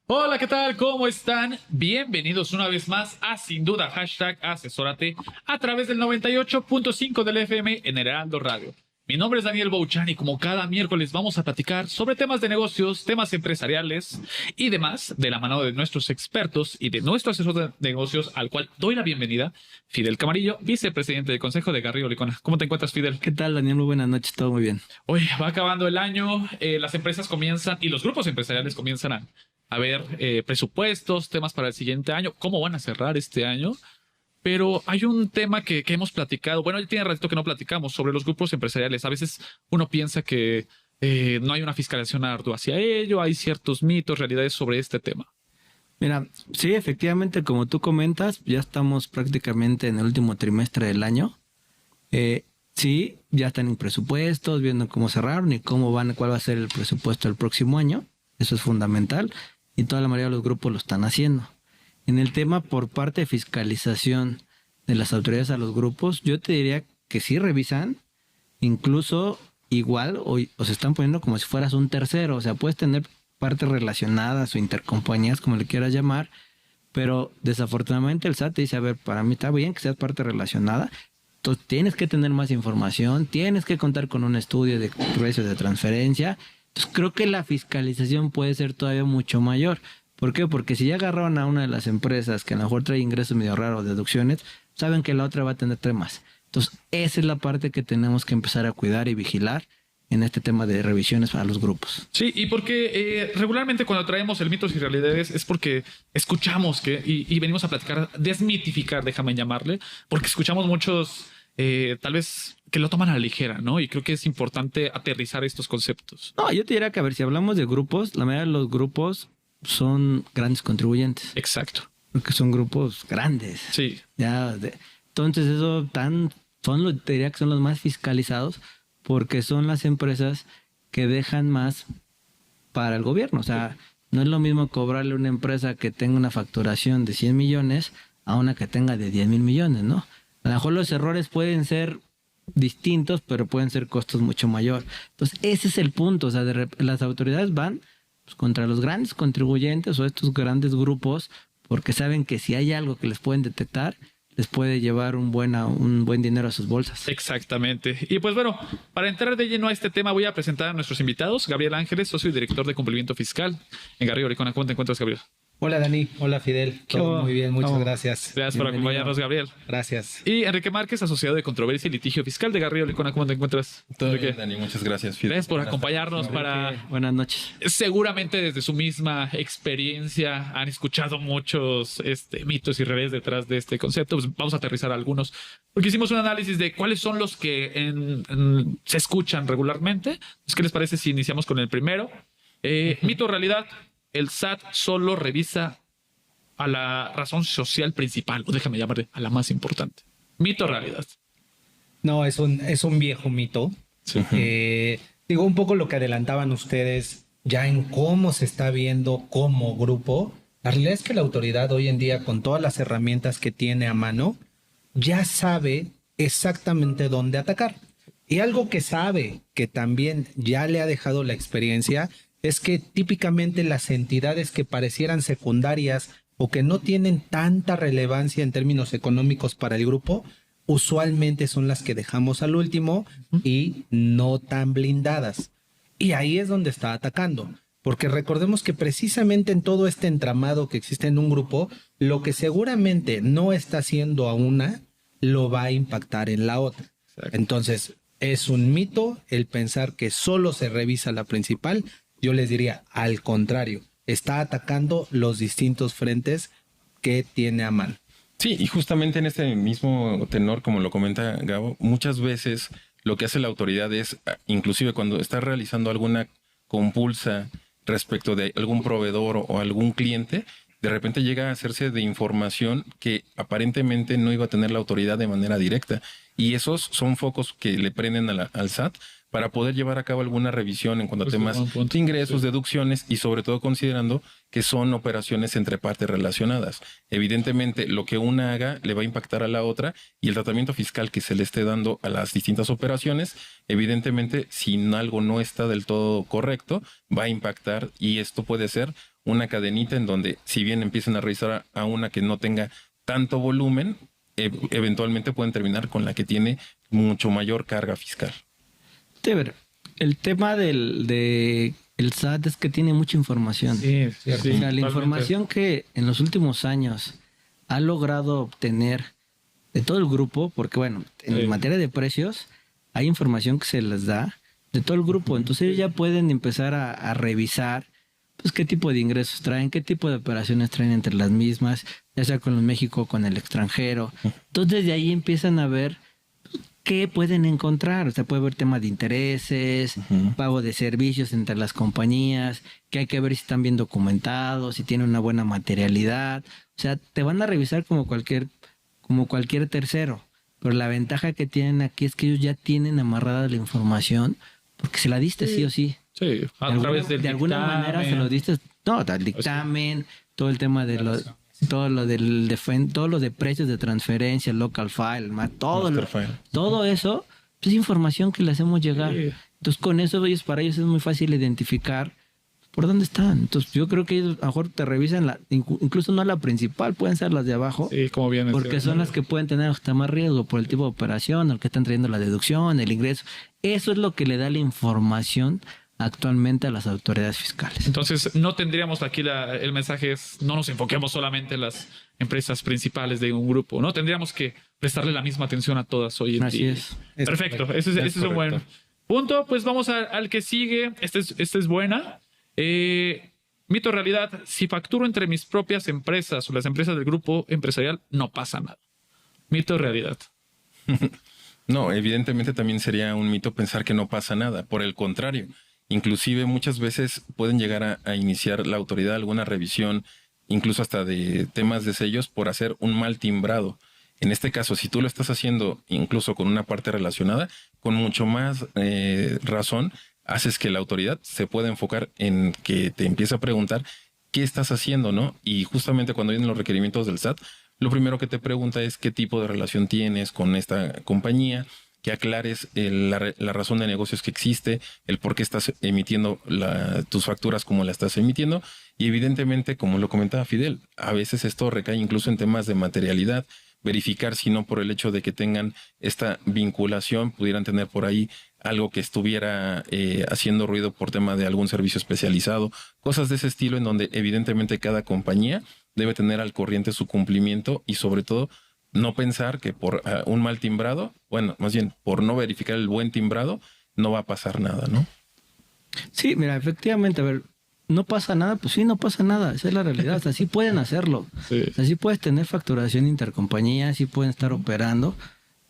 Hola, ¿qué tal? ¿Cómo están? Bienvenidos una vez más a Sin Duda Asesórate a través del 98.5 del FM en Heraldo Radio. Mi nombre es Daniel Bouchan y como cada miércoles vamos a platicar sobre temas de negocios, temas empresariales y demás de la mano de nuestros expertos y de nuestro asesor de negocios al cual doy la bienvenida, Fidel Camarillo, vicepresidente del Consejo de Garrido Licona. ¿Cómo te encuentras, Fidel? ¿Qué tal, Daniel? Muy buenas noches, todo muy bien. Hoy va acabando el año, las empresas comienzan y los grupos empresariales comienzan a ver presupuestos, temas para el siguiente año, cómo van a cerrar este año. Pero hay un tema que hemos platicado, bueno, ya tiene ratito que no platicamos sobre los grupos empresariales. A veces uno piensa que no hay una fiscalización ardua hacia ello, hay ciertos mitos, realidades sobre este tema. Mira, sí, efectivamente, como tú comentas, ya estamos prácticamente en el último trimestre del año. Sí, ya están en presupuestos, viendo cómo cerraron y cuál va a ser el presupuesto del próximo año. Eso es fundamental y toda la mayoría de los grupos lo están haciendo. En el tema por parte de fiscalización de las autoridades a los grupos, yo te diría que sí revisan, incluso igual o se están poniendo como si fueras un tercero. O sea, puedes tener partes relacionadas o intercompañías, como le quieras llamar, pero desafortunadamente el SAT te dice, a ver, para mí está bien que seas parte relacionada, entonces tienes que tener más información, tienes que contar con un estudio de precios de transferencia. Entonces creo que la fiscalización puede ser todavía mucho mayor. ¿Por qué? Porque si ya agarraron a una de las empresas que a lo mejor trae ingresos medio raros, deducciones, saben que la otra va a tener temas. Entonces, esa es la parte que tenemos que empezar a cuidar y vigilar en este tema de revisiones para los grupos. Sí, y porque regularmente cuando traemos el mitos y realidades es porque escuchamos y venimos a platicar, desmitificar, déjame llamarle, porque escuchamos muchos, tal vez que lo toman a la ligera, ¿no? Y creo que es importante aterrizar estos conceptos. No, yo te diría que, a ver, si hablamos de grupos, la mayoría de los grupos son grandes contribuyentes. Exacto. Porque son grupos grandes. Sí. Entonces te diría que son los más fiscalizados porque son las empresas que dejan más para el gobierno. O sea, no es lo mismo cobrarle a una empresa que tenga una facturación de 100 millones a una que tenga de 10,000 millones, ¿no? A lo mejor los errores pueden ser distintos, pero pueden ser costos mucho mayor. Entonces, ese es el punto. O sea, las autoridades van contra los grandes contribuyentes o estos grandes grupos, porque saben que si hay algo que les pueden detectar, les puede llevar un buen dinero a sus bolsas. Exactamente. Y pues bueno, para entrar de lleno a este tema voy a presentar a nuestros invitados. Gabriel Ángeles, socio y director de cumplimiento fiscal en Garrido Licona. ¿Cómo te encuentras, Gabriel? Hola Dani, hola Fidel, todo muy bien, muchas gracias. Gracias por acompañarnos, Gabriel. Gracias. Y Enrique Márquez, asociado de controversia y litigio fiscal de Garrido Licona. ¿Cómo te encuentras? Todo bien, Dani, muchas gracias, Fidel. Gracias por acompañarnos para... Buenas noches. Seguramente desde su misma experiencia han escuchado muchos mitos y redes detrás de este concepto. Pues vamos a aterrizar algunos, porque hicimos un análisis de cuáles son los que se escuchan regularmente. Pues, ¿qué les parece si iniciamos con el primero? Mito o realidad. El SAT solo revisa a la razón social principal, o déjame llamarle a la más importante. Mito o realidad. No, es un viejo mito. Sí. Digo, un poco lo que adelantaban ustedes ya en cómo se está viendo como grupo. La realidad es que la autoridad hoy en día, con todas las herramientas que tiene a mano, ya sabe exactamente dónde atacar. Y algo que sabe que también ya le ha dejado la experiencia es que típicamente las entidades que parecieran secundarias o que no tienen tanta relevancia en términos económicos para el grupo, usualmente son las que dejamos al último y no tan blindadas. Y ahí es donde está atacando. Porque recordemos que precisamente en todo este entramado que existe en un grupo, lo que seguramente no está haciendo a una, lo va a impactar en la otra. Exacto. Entonces, es un mito el pensar que solo se revisa la principal. Yo les diría, al contrario, está atacando los distintos frentes que tiene a mano. Sí, y justamente en este mismo tenor, como lo comenta Gabo, muchas veces lo que hace la autoridad es, inclusive cuando está realizando alguna compulsa respecto de algún proveedor o algún cliente, de repente llega a hacerse de información que aparentemente no iba a tener la autoridad de manera directa. Y esos son focos que le prenden al SAT para poder llevar a cabo alguna revisión en cuanto a Pues temas buen punto. de ingresos, Sí. deducciones y sobre todo considerando que son operaciones entre partes relacionadas. Evidentemente, lo que una haga le va a impactar a la otra y el tratamiento fiscal que se le esté dando a las distintas operaciones, evidentemente, si algo no está del todo correcto, va a impactar y esto puede ser una cadenita en donde si bien empiezan a revisar a una que no tenga tanto volumen, eventualmente pueden terminar con la que tiene mucho mayor carga fiscal. Sí, a ver, el tema de el SAT es que tiene mucha información. Sí, sí, O sea, la totalmente. información que en los últimos años ha logrado obtener de todo el grupo, porque bueno, en Sí. materia de precios hay información que se les da de todo el grupo, entonces ellos ya pueden empezar a revisar pues qué tipo de ingresos traen, qué tipo de operaciones traen entre las mismas, ya sea con los México, con el extranjero. Entonces de ahí empiezan a ver qué pueden encontrar. O sea, puede haber temas de intereses, pago de servicios entre las compañías, que hay que ver si están bien documentados, si tienen una buena materialidad. O sea, te van a revisar como cualquier tercero. Pero la ventaja que tienen aquí es que ellos ya tienen amarrada la información porque se la diste sí o sí. Sí, a través del De alguna manera se lo diste, no, del dictamen, todo el tema de todo lo todo lo de precios de transferencia, local file, todo Master file. todo eso es información que le hacemos llegar. Sí. Entonces con eso para ellos es muy fácil identificar por dónde están. Entonces yo creo que ellos a lo mejor te revisan incluso no la principal, pueden ser las de abajo. Sí, como bien. Porque son las que pueden tener hasta más riesgo por el tipo de operación, el que están trayendo la deducción, el ingreso. Eso es lo que le da la información actualmente a las autoridades fiscales. Entonces, no tendríamos aquí el mensaje es no nos enfoquemos solamente en las empresas principales de un grupo, ¿no? Tendríamos que prestarle la misma atención a todas hoy en Así día. es. Perfecto, correcto. ese es un buen correcto. punto. Pues vamos al que sigue. Esta es buena. Mito o realidad, si facturo entre mis propias empresas o las empresas del grupo empresarial, no pasa nada. Mito o realidad. No, evidentemente también sería un mito pensar que no pasa nada. Por el contrario, inclusive muchas veces pueden llegar a iniciar la autoridad alguna revisión, incluso hasta de temas de sellos, por hacer un mal timbrado. En este caso, si tú lo estás haciendo incluso con una parte relacionada, con mucho más razón, haces que la autoridad se pueda enfocar en que te empiece a preguntar qué estás haciendo, ¿no? Y justamente cuando vienen los requerimientos del SAT, lo primero que te pregunta es qué tipo de relación tienes con esta compañía, que aclares la razón de negocios que existe, el por qué estás emitiendo tus facturas como la estás emitiendo. Y evidentemente, como lo comentaba Fidel, a veces esto recae incluso en temas de materialidad, verificar si no por el hecho de que tengan esta vinculación, pudieran tener por ahí algo que estuviera haciendo ruido por tema de algún servicio especializado, cosas de ese estilo en donde evidentemente cada compañía debe tener al corriente su cumplimiento y sobre todo no pensar que por un mal timbrado, bueno, más bien por no verificar el buen timbrado, no va a pasar nada, ¿no? Sí, mira, efectivamente, a ver, no pasa nada, pues sí, no pasa nada, esa es la realidad, o sea, sí pueden hacerlo. Sí. O sea, sí puedes tener facturación intercompañía, sí pueden estar operando,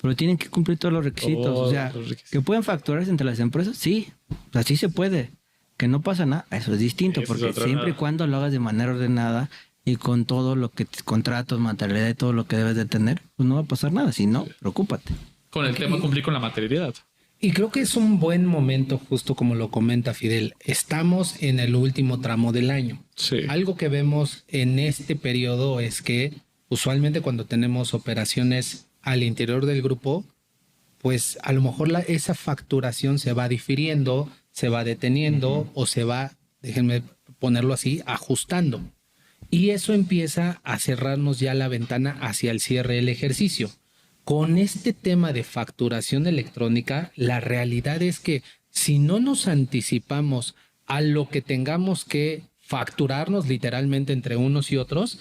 pero tienen que cumplir todos los requisitos. O sea, Todos los requisitos. que pueden facturarse entre las empresas, sí, o sea, sí se puede. Que no pasa nada, eso es distinto, Eso es porque otra siempre y nada. cuando lo hagas de manera ordenada y con todo lo que contratos, materialidad y todo lo que debes de tener, pues no va a pasar nada, si no, preocúpate. Con el tema cumplir con la materialidad. Y creo que es un buen momento, justo como lo comenta Fidel. Estamos en el último tramo del año. Sí. Algo que vemos en este periodo es que usualmente cuando tenemos operaciones al interior del grupo, pues a lo mejor esa facturación se va difiriendo, se va deteniendo o se va, déjenme ponerlo así, ajustando. Y eso empieza a cerrarnos ya la ventana hacia el cierre del ejercicio. Con este tema de facturación electrónica, la realidad es que si no nos anticipamos a lo que tengamos que facturarnos literalmente entre unos y otros,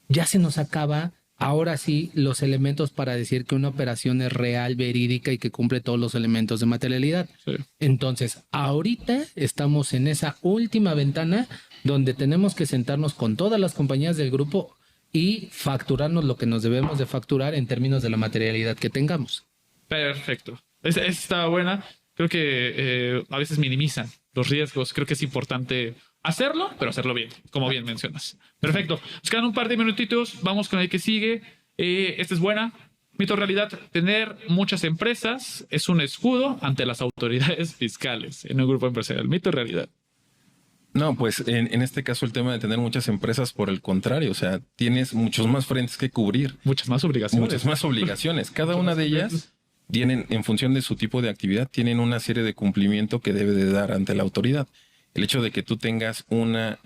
ya se nos acaba ahora sí los elementos para decir que una operación es real, verídica y que cumple todos los elementos de materialidad. Sí. Entonces, ahorita estamos en esa última ventana donde tenemos que sentarnos con todas las compañías del grupo y facturarnos lo que nos debemos de facturar en términos de la materialidad que tengamos. Perfecto. Esa está buena. Creo que a veces minimizan los riesgos. Creo que es importante hacerlo, pero hacerlo bien, como bien mencionas. Perfecto. Nos quedan un par de minutitos. Vamos con el que sigue. Esta es buena. Mito realidad, tener muchas empresas es un escudo ante las autoridades fiscales en un grupo empresarial. Mito realidad. No, pues en este caso el tema de tener muchas empresas, por el contrario, o sea, tienes muchos más frentes que cubrir, Muchas más obligaciones. muchas más obligaciones. Cada una de ellas tienen, en función de su tipo de actividad, tienen una serie de cumplimiento que debe de dar ante la autoridad. El hecho de que tú tengas una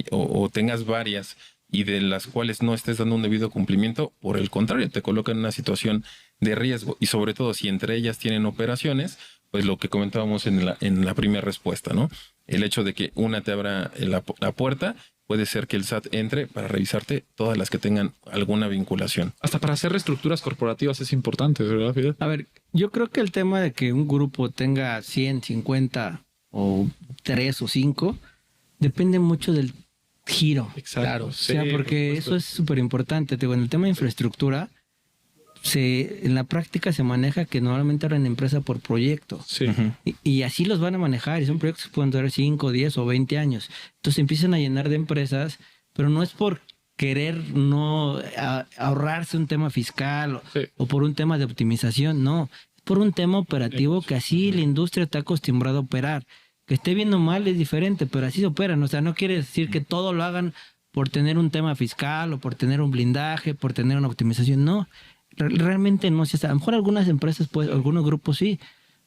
o tengas varias y de las cuales no estés dando un debido cumplimiento, por el contrario, te coloca en una situación de riesgo. Y sobre todo, si entre ellas tienen operaciones, pues lo que comentábamos en la primera respuesta, ¿no? El hecho de que una te abra la puerta, puede ser que el SAT entre para revisarte todas las que tengan alguna vinculación. Hasta para hacer reestructuras corporativas es importante, ¿verdad, Fidel? A ver, yo creo que el tema de que un grupo tenga 100, 50 o 3 o 5 depende mucho del giro. Exacto. Claro, O sea, porque eso es súper importante. En el tema de infraestructura, en la práctica se maneja que normalmente ahora en empresa por proyecto. Sí. Y así los van a manejar. Y son proyectos que pueden durar 5, 10 o 20 años. Entonces empiezan a llenar de empresas, pero no es por querer no ahorrarse un tema fiscal o por un tema de optimización. No, es por un tema operativo que así la industria está acostumbrada a operar. Que esté bien o mal es diferente, pero así se operan. O sea, no quiere decir que todo lo hagan por tener un tema fiscal o por tener un blindaje, por tener una optimización. No, realmente no. A lo mejor algunas empresas, pues, algunos grupos sí,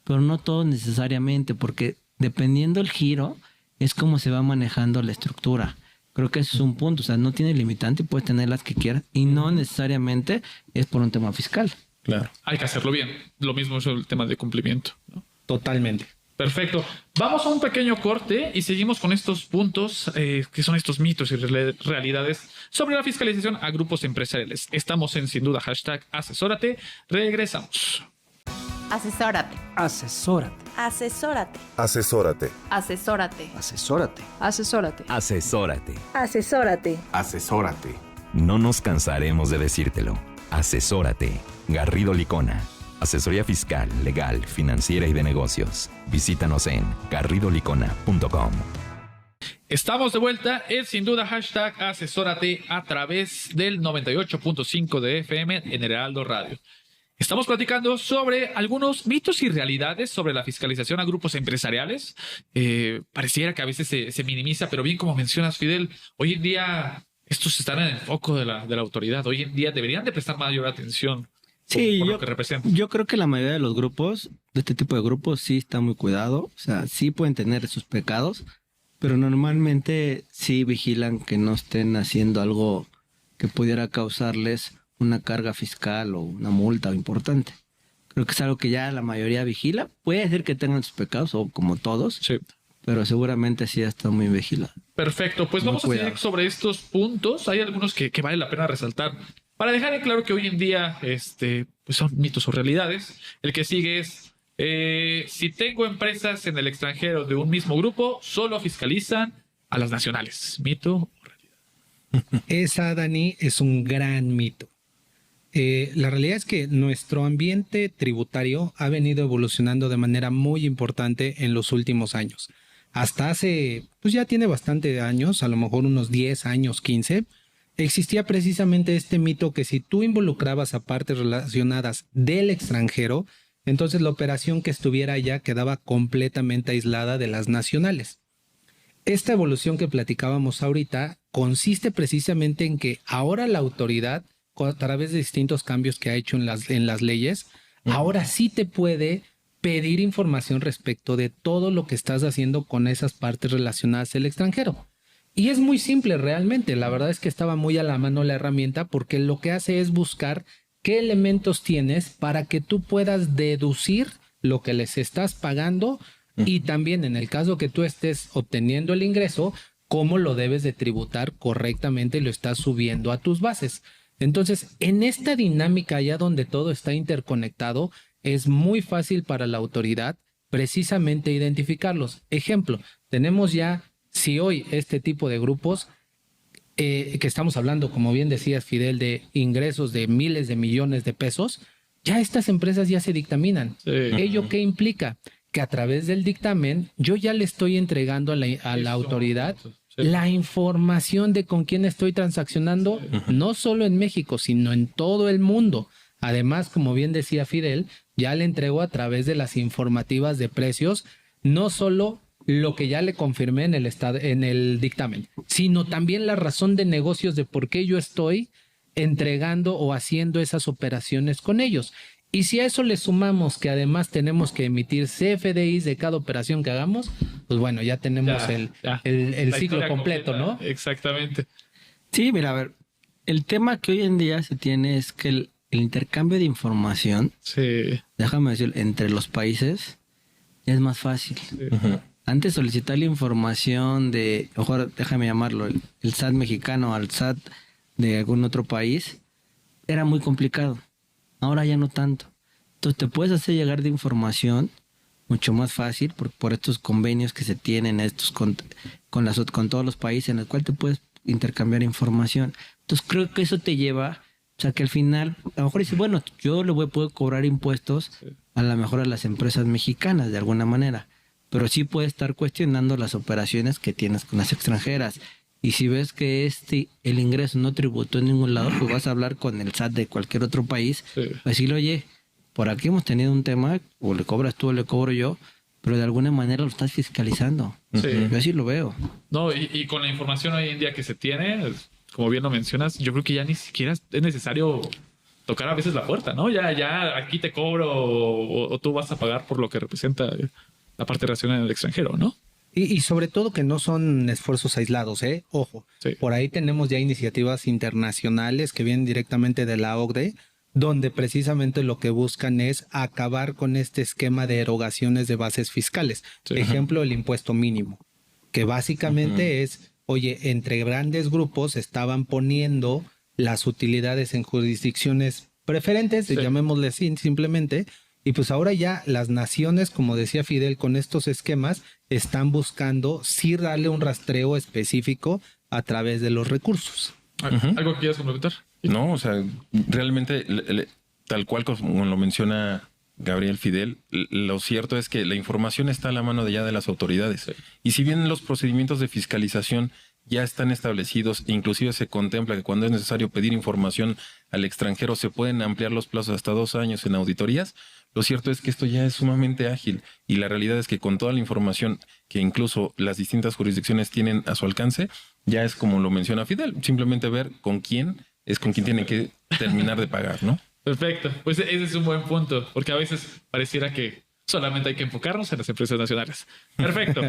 pero no todos necesariamente, porque dependiendo del giro es como se va manejando la estructura. Creo que ese es un punto. O sea, no tiene limitante, puedes tener las que quieras y no necesariamente es por un tema fiscal. Claro. Hay que hacerlo bien. Lo mismo es el tema de cumplimiento, ¿no? Totalmente. Perfecto. Vamos a un pequeño corte y seguimos con estos puntos que son estos mitos y realidades sobre la fiscalización a grupos empresariales. Estamos en Sin Duda #asesórate. Regresamos. Asesórate. Asesórate. Asesórate. Asesórate. Asesórate. Asesórate. Asesórate. Asesórate. Asesórate. Asesórate. No nos cansaremos de decírtelo. Asesórate. Garrido Licona. Asesoría fiscal, legal, financiera y de negocios. Visítanos en garridolicona.com. Estamos de vuelta en Sin Duda #asesórate a través del 98.5 de FM en Heraldo Radio. Estamos platicando sobre algunos mitos y realidades sobre la fiscalización a grupos empresariales. Pareciera que a veces se minimiza, pero bien como mencionas, Fidel, hoy en día estos están en el foco de la autoridad. Hoy en día deberían de prestar mayor atención. Sí, por lo que representan. yo creo que la mayoría de los grupos, de este tipo de grupos, sí está muy cuidado. O sea, sí pueden tener sus pecados, pero normalmente sí vigilan que no estén haciendo algo que pudiera causarles una carga fiscal o una multa importante. Creo que es algo que ya la mayoría vigila. Puede ser que tengan sus pecados, o como todos, Sí. pero seguramente sí está muy vigilado. Perfecto, pues Muy vamos a cuidado. seguir sobre estos puntos. Hay algunos que vale la pena resaltar. Para dejar en claro que hoy en día pues son mitos o realidades. El que sigue es, si tengo empresas en el extranjero de un mismo grupo, solo fiscalizan a las nacionales. ¿Mito o realidad? Esa, Dani, es un gran mito. La realidad es que nuestro ambiente tributario ha venido evolucionando de manera muy importante en los últimos años. Hasta hace, pues ya tiene bastante años, a lo mejor unos 10 años, 15, existía precisamente este mito que si tú involucrabas a partes relacionadas del extranjero, entonces la operación que estuviera allá quedaba completamente aislada de las nacionales. Esta evolución que platicábamos ahorita consiste precisamente en que ahora la autoridad, a través de distintos cambios que ha hecho en las leyes, ahora sí te puede pedir información respecto de todo lo que estás haciendo con esas partes relacionadas al extranjero. Y es muy simple realmente, la verdad es que estaba muy a la mano la herramienta porque lo que hace es buscar qué elementos tienes para que tú puedas deducir lo que les estás pagando y también en el caso que tú estés obteniendo el ingreso, cómo lo debes de tributar correctamente y lo estás subiendo a tus bases. Entonces, en esta dinámica ya donde todo está interconectado, es muy fácil para la autoridad precisamente identificarlos. Ejemplo, tenemos ya, si hoy este tipo de grupos, que estamos hablando, como bien decías, Fidel, de ingresos de miles de millones de pesos, ya estas empresas ya se dictaminan. Sí. ¿Ello qué implica? Que a través del dictamen yo ya le estoy entregando a la autoridad la información de con quién estoy transaccionando, no solo en México, sino en todo el mundo. Además, como bien decía Fidel, ya le entregó a través de las informativas de precios, no solo lo que ya le confirmé en el dictamen, sino también la razón de negocios de por qué yo estoy entregando o haciendo esas operaciones con ellos. Y si a eso le sumamos que además tenemos que emitir CFDIs de cada operación que hagamos, pues bueno, ya tenemos el La ciclo historia completo, completa. ¿no? Exactamente. Sí, mira, a ver, el tema que hoy en día se tiene es que el intercambio de información, Sí. déjame decir, entre los países ya es más fácil. Antes solicitar la información de, mejor déjame llamarlo, el SAT mexicano al SAT de algún otro país, era muy complicado. Ahora ya no tanto. Entonces te puedes hacer llegar de información mucho más fácil por estos convenios que se tienen con todos los países en el cual te puedes intercambiar información. Entonces creo que eso te lleva, o sea que al final, a lo mejor dices, bueno, yo puedo cobrar impuestos a lo mejor a las empresas mexicanas de alguna manera, pero sí puedes estar cuestionando las operaciones que tienes con las extranjeras. Y si ves que el ingreso no tributó en ningún lado, pues vas a hablar con el SAT de cualquier otro país, decirle, oye, por aquí hemos tenido un tema, o le cobras tú o le cobro yo, pero de alguna manera lo estás fiscalizando. Sí. Yo así lo veo. No, y con la información hoy en día que se tiene, como bien lo mencionas, yo creo que ya ni siquiera es necesario tocar a veces la puerta, ¿no? Ya aquí te cobro o tú vas a pagar por lo que representa la parte relacionada en el extranjero, ¿no? Y sobre todo que no son esfuerzos aislados, ¿eh? Ojo, Sí. por ahí tenemos ya iniciativas internacionales que vienen directamente de la OCDE, donde precisamente lo que buscan es acabar con este esquema de erogaciones de bases fiscales. Sí. Ejemplo, el impuesto mínimo, que básicamente es, oye, entre grandes grupos estaban poniendo las utilidades en jurisdicciones preferentes, Sí. llamémosle así simplemente, y pues ahora ya las naciones, como decía Fidel, con estos esquemas están buscando sí darle un rastreo específico a través de los recursos. ¿Algo que quieras complementar? No, o sea, realmente, tal cual como lo menciona Gabriel Fidel, lo cierto es que la información está a la mano de las autoridades. Sí. Y si bien los procedimientos de fiscalización ya están establecidos, inclusive se contempla que cuando es necesario pedir información al extranjero se pueden ampliar los plazos hasta 2 años en auditorías, lo cierto es que esto ya es sumamente ágil y la realidad es que con toda la información que incluso las distintas jurisdicciones tienen a su alcance, ya es como lo menciona Fidel, simplemente ver con quién tienen que terminar de pagar, ¿no? Perfecto. Pues ese es un buen punto, porque a veces pareciera que solamente hay que enfocarnos en las empresas nacionales. Perfecto.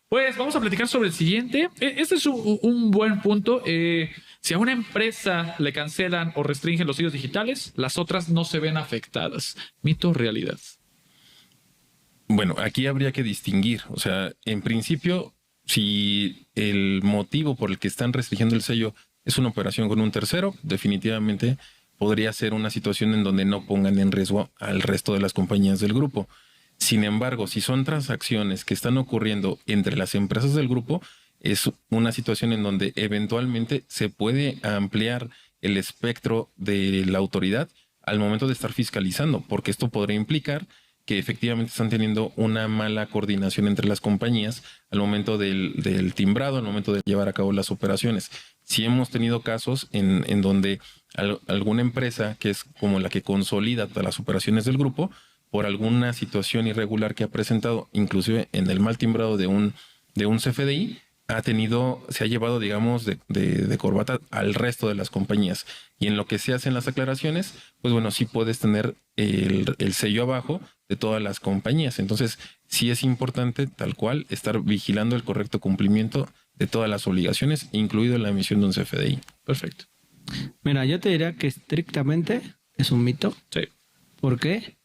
Pues vamos a platicar sobre el siguiente. Este es un buen punto. Si a una empresa le cancelan o restringen los sellos digitales, las otras no se ven afectadas. ¿Mito o realidad? Bueno, aquí habría que distinguir. O sea, en principio, si el motivo por el que están restringiendo el sello es una operación con un tercero, definitivamente podría ser una situación en donde no pongan en riesgo al resto de las compañías del grupo. Sin embargo, si son transacciones que están ocurriendo entre las empresas del grupo, es una situación en donde eventualmente se puede ampliar el espectro de la autoridad al momento de estar fiscalizando, porque esto podría implicar que efectivamente están teniendo una mala coordinación entre las compañías al momento del timbrado, al momento de llevar a cabo las operaciones. Si hemos tenido casos en donde alguna empresa, que es como la que consolida todas las operaciones del grupo, por alguna situación irregular que ha presentado, inclusive en el mal timbrado de un CFDI, se ha llevado, digamos, de corbata al resto de las compañías. Y en lo que se hacen las aclaraciones, pues bueno, sí puedes tener el sello abajo de todas las compañías. Entonces, sí es importante, tal cual, estar vigilando el correcto cumplimiento de todas las obligaciones, incluido la emisión de un CFDI. Perfecto. Mira, yo te diría que estrictamente es un mito. Sí. ¿Por qué?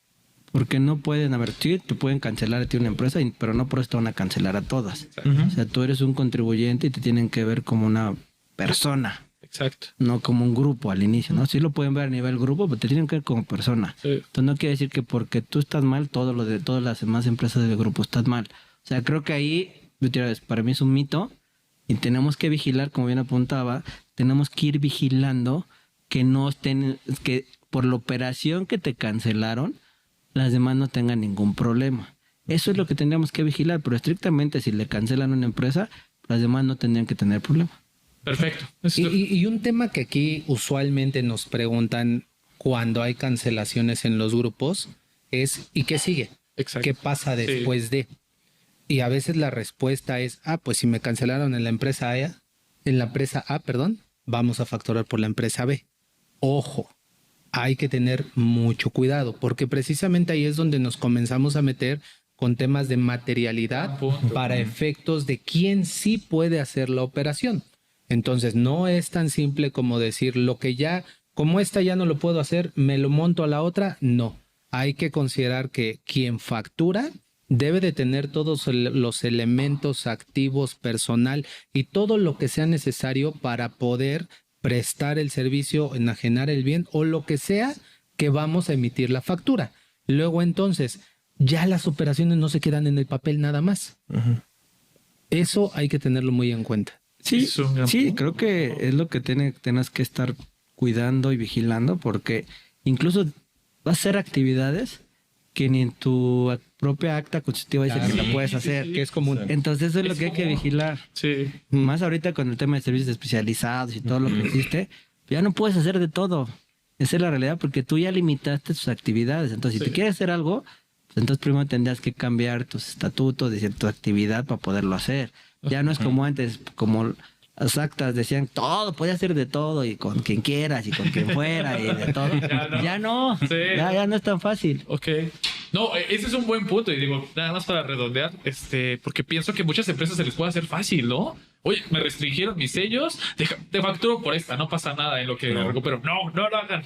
Porque no pueden, a ver, sí, te pueden cancelar a ti una empresa, pero no por eso te van a cancelar a todas. O sea, tú eres un contribuyente y te tienen que ver como una persona, Exacto. no como un grupo al inicio, ¿no? Sí lo pueden ver a nivel grupo, pero te tienen que ver como persona. Sí. Entonces no quiere decir que porque tú estás mal, todo lo de todas las demás empresas del grupo estás mal. O sea, creo que ahí, para mí es un mito y tenemos que vigilar, como bien apuntaba, tenemos que ir vigilando que no estén, que por la operación que te cancelaron, las demás no tengan ningún problema. Eso es lo que tendríamos que vigilar, pero estrictamente si le cancelan una empresa, las demás no tendrían que tener problema. Perfecto. Y un tema que aquí usualmente nos preguntan, cuando hay cancelaciones en los grupos es ¿y qué sigue? Exacto. ¿Qué pasa después de? Y a veces la respuesta es, pues si me cancelaron en la empresa A, vamos a facturar por la empresa B. Ojo, hay que tener mucho cuidado, porque precisamente ahí es donde nos comenzamos a meter con temas de materialidad para efectos de quién sí puede hacer la operación. Entonces, no es tan simple como decir lo que ya, como esta ya no lo puedo hacer, me lo monto a la otra. No, hay que considerar que quien factura debe de tener todos los elementos activos, personal y todo lo que sea necesario para poder prestar el servicio, enajenar el bien o lo que sea que vamos a emitir la factura. Luego entonces, ya las operaciones no se quedan en el papel nada más. Eso hay que tenerlo muy en cuenta. Sí, creo que es lo que tienes que estar cuidando y vigilando, porque incluso vas a hacer actividades que ni en tu propia acta constitutiva dice que la puedes hacer. Que es común. Entonces eso es lo que hay que vigilar. Sí. Más ahorita con el tema de servicios especializados y todo lo que existe, ya no puedes hacer de todo. Esa es la realidad, porque tú ya limitaste tus actividades. Entonces, si tú quieres hacer algo, pues entonces primero tendrías que cambiar tus estatutos de cierta actividad para poderlo hacer. Ya no es como antes, como las actas decían todo, podías hacer de todo y con quien quieras y con quien fuera y de todo. Ya no, ya no es tan fácil. Ok. No, ese es un buen punto y digo, nada más para redondear, porque pienso que muchas empresas se les puede hacer fácil, ¿no? Oye, me restringieron mis sellos, te facturo por esta, no pasa nada en lo que recupero. No lo hagan,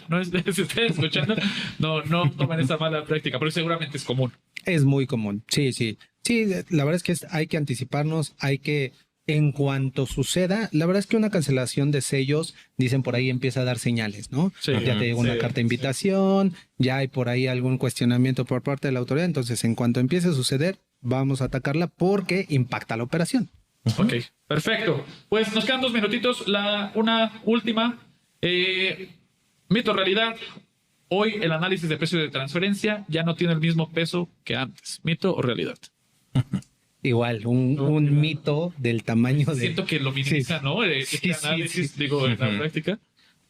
si están escuchando, no tomen esa mala práctica, pero seguramente es común. Es muy común, sí. Sí, la verdad es que hay que anticiparnos, hay que, en cuanto suceda, la verdad es que una cancelación de sellos, dicen por ahí, empieza a dar señales, ¿no? Sí, ya te llegó una carta de invitación, ya hay por ahí algún cuestionamiento por parte de la autoridad, entonces en cuanto empiece a suceder, vamos a atacarla porque impacta la operación. Ok, perfecto. Pues nos quedan 2 minutitos. Una última. Mito o realidad. Hoy el análisis de precio de transferencia ya no tiene el mismo peso que antes. ¿Mito o realidad? Igual, un mito del tamaño de... Siento que lo minimiza, ¿no? Este análisis, digo, en la práctica.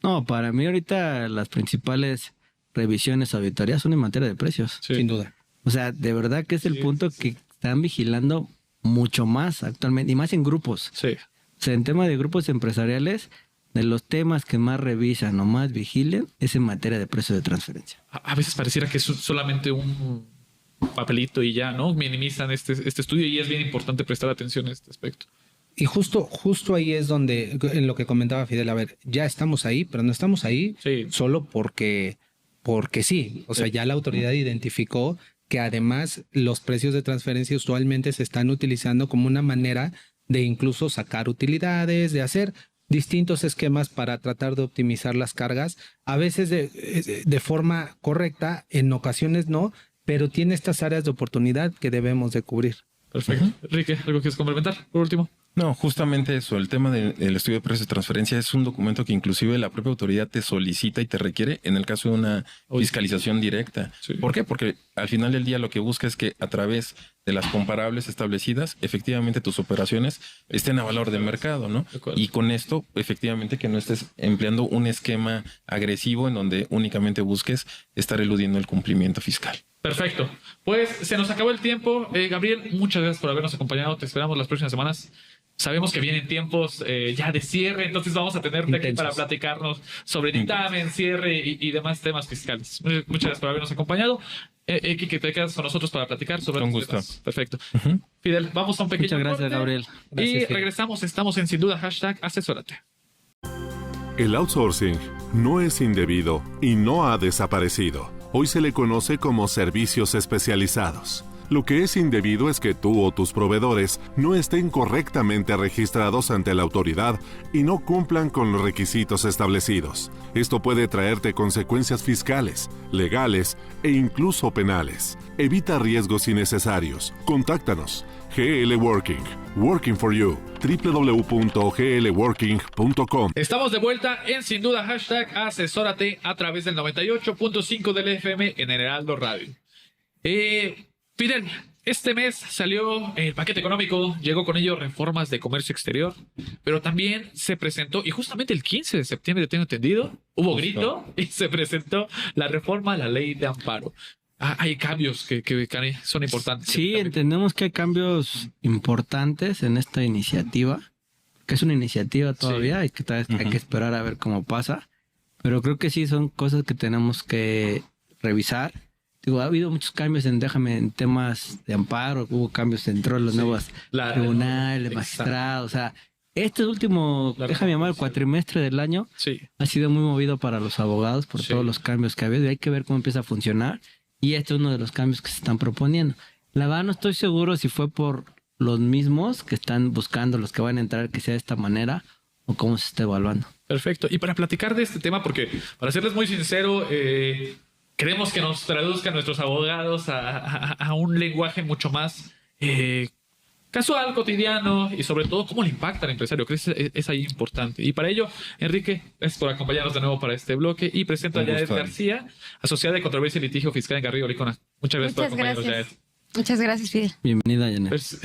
No, para mí ahorita las principales revisiones, auditorías son en materia de precios. Sí. Sin duda. O sea, de verdad que es el punto que están vigilando mucho más actualmente, y más en grupos. Sí. O sea, en tema de grupos empresariales, de los temas que más revisan o más vigilen es en materia de precio de transferencia. A veces pareciera que es solamente un papelito y ya, ¿no? Minimizan este estudio y es bien importante prestar atención a este aspecto. Y justo ahí es donde, en lo que comentaba Fidel, a ver, ya estamos ahí, pero no estamos ahí solo porque sí. O sea, ya la autoridad identificó que además los precios de transferencia usualmente se están utilizando como una manera de incluso sacar utilidades, de hacer distintos esquemas para tratar de optimizar las cargas, a veces de forma correcta, en ocasiones no, pero tiene estas áreas de oportunidad que debemos de cubrir. Perfecto. Enrique, ¿algo quieres complementar por último? No, justamente eso, el tema del estudio de precios de transferencia es un documento que inclusive la propia autoridad te solicita y te requiere en el caso de una fiscalización directa. Sí. ¿Por qué? Porque al final del día lo que busca es que a través de las comparables establecidas, efectivamente tus operaciones estén a valor de mercado, ¿no? Y con esto, efectivamente, que no estés empleando un esquema agresivo en donde únicamente busques estar eludiendo el cumplimiento fiscal. Perfecto. Pues se nos acabó el tiempo. Gabriel, muchas gracias por habernos acompañado. Te esperamos las próximas semanas. Sabemos que vienen tiempos ya de cierre, entonces vamos a tenerte aquí para platicarnos sobre dictamen, cierre y demás temas fiscales. Muchas gracias por habernos acompañado. Que te quedas con nosotros para platicar sobre un los gusto. temas. Perfecto. Fidel, vamos a un pequeño Muchas gracias, corte Gabriel. Gracias, y regresamos. Estamos en Sin Duda #asesórate. El outsourcing no es indebido y no ha desaparecido. Hoy se le conoce como servicios especializados. Lo que es indebido es que tú o tus proveedores no estén correctamente registrados ante la autoridad y no cumplan con los requisitos establecidos. Esto puede traerte consecuencias fiscales, legales e incluso penales. Evita riesgos innecesarios. Contáctanos. GL Working. Working for you. www.glworking.com. Estamos de vuelta en Sin Duda #asesórate a través del 98.5 del FM en el Heraldo Radio. Fidel, este mes salió el paquete económico, llegó con ello reformas de comercio exterior, pero también se presentó, y justamente el 15 de septiembre, tengo entendido, hubo grito y se presentó la reforma a la ley de amparo. Hay cambios que son importantes. Sí, entendemos que hay cambios importantes en esta iniciativa, que es una iniciativa todavía y que hay que esperar a ver cómo pasa, pero creo que sí son cosas que tenemos que revisar. Digo, ha habido muchos cambios en temas de amparo, hubo cambios dentro de los nuevos tribunales, magistrados, o sea, este último, el cuatrimestre del año ha sido muy movido para los abogados por todos los cambios que ha habido y hay que ver cómo empieza a funcionar. Y este es uno de los cambios que se están proponiendo. La verdad no estoy seguro si fue por los mismos que están buscando, los que van a entrar, que sea de esta manera o cómo se está evaluando. Perfecto. Y para platicar de este tema, porque para serles muy sincero, queremos que nos traduzcan nuestros abogados a un lenguaje mucho más casual, cotidiano y sobre todo cómo le impacta al empresario. Creo que es ahí importante. Y para ello, Enrique, gracias por acompañarnos de nuevo para este bloque y presento a Yanet García, asociada de controversia y litigio fiscal en Garrido Licona. Muchas gracias por acompañarnos, Yanet. Muchas gracias, Fidel. Bienvenida, Yanet. Pues,